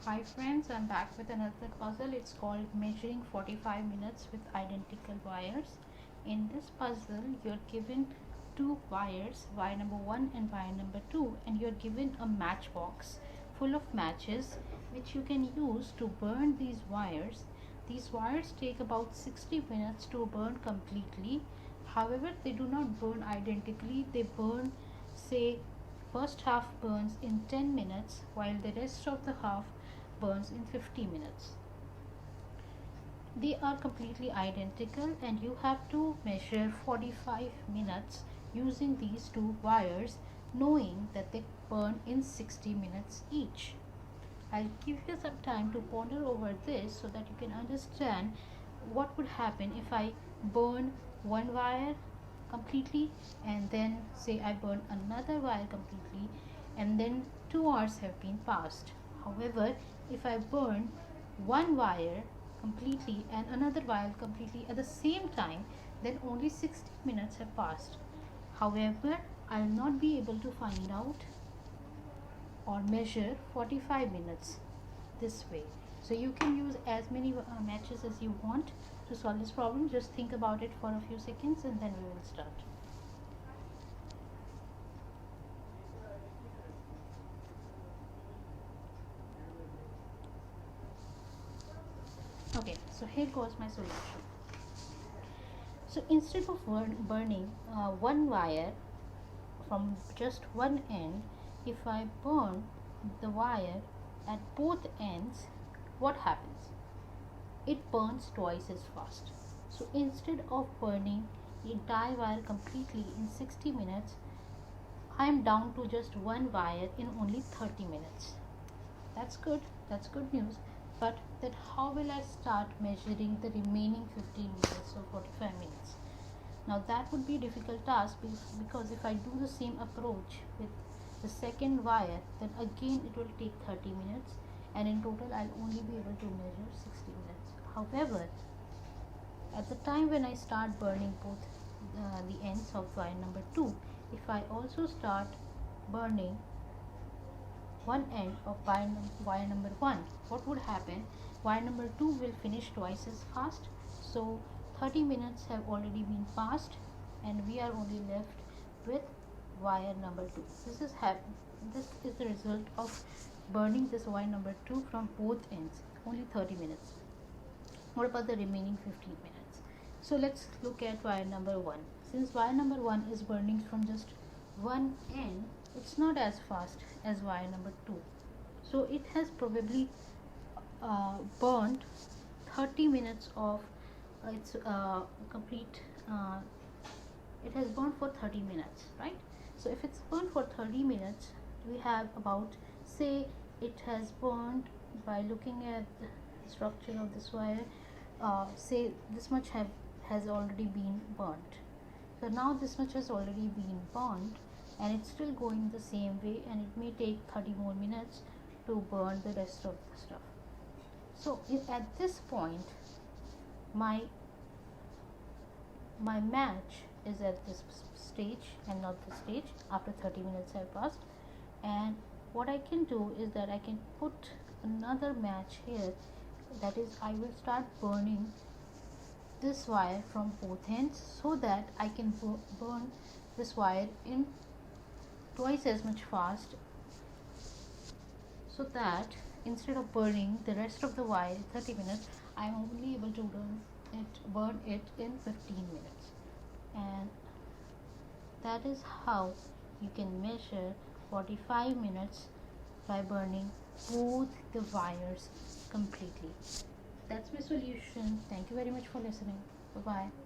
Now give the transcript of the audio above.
Hi friends, I'm back with another puzzle. It's called Measuring 45 Minutes with Identical Wires. In this puzzle, you're given two wires, wire number 1 and wire number 2, and you're given a matchbox full of matches which you can use to burn these wires. These wires take about 60 minutes to burn completely. However, they do not burn identically. They burn, say, first half burns in 10 minutes while the rest of the half burns in 50 minutes. They are completely identical and you have to measure 45 minutes using these two wires, knowing that they burn in 60 minutes each. I'll give you some time to ponder over this so that you can understand what would happen if I burn one wire completely and then say I burn another wire completely and then 2 hours have been passed. However, if I burn one wire completely and another wire completely at the same time, then only 60 minutes have passed. However, I'll not be able to find out or measure 45 minutes this way. So you can use as many matches as you want to solve this problem. Just think about it for a few seconds and then we will start. Okay, so here goes my solution. So instead of burning one wire from just one end, if I burn the wire at both ends, what happens? It burns twice as fast. So instead of burning the entire wire completely in 60 minutes, I am down to just one wire in only 30 minutes. That's good news. But then how will I start measuring the remaining 15 minutes or 45 minutes? Now that would be a difficult task because if I do the same approach with the second wire, then again it will take 30 minutes and in total I'll only be able to measure 60 minutes. However, at the time when I start burning both the ends of wire number 2, if I also start burning one end of wire number 1, what would happen? Wire number 2 will finish twice as fast. So 30 minutes have already been passed and we are only left with wire number 2. This is the result of burning this wire number 2 from both ends, only 30 minutes. What about the remaining 15 minutes? So let's look at wire number 1. Since wire number 1 is burning from just one end, it's not as fast as wire number 2. So it has probably burned 30 minutes of its complete it has burned for 30 minutes, right? So if it's burned for 30 minutes, we have about, say, it has burned, by looking at the structure of this wire, say this much has already been burnt. So now this much has already been burnt and it's still going the same way and it may take 30 more minutes to burn the rest of the stuff. So at this point my match is at this stage and not this stage after 30 minutes have passed, and what I can do is that I can put another match here, that is I will start burning this wire from both ends so that I can burn this wire in twice as much fast, so that instead of burning the rest of the wire in 30 minutes, I am only able to burn it in 15 minutes. And that is how you can measure 45 minutes by burning both the wires completely. That's my solution. Thank you very much for listening. Bye bye.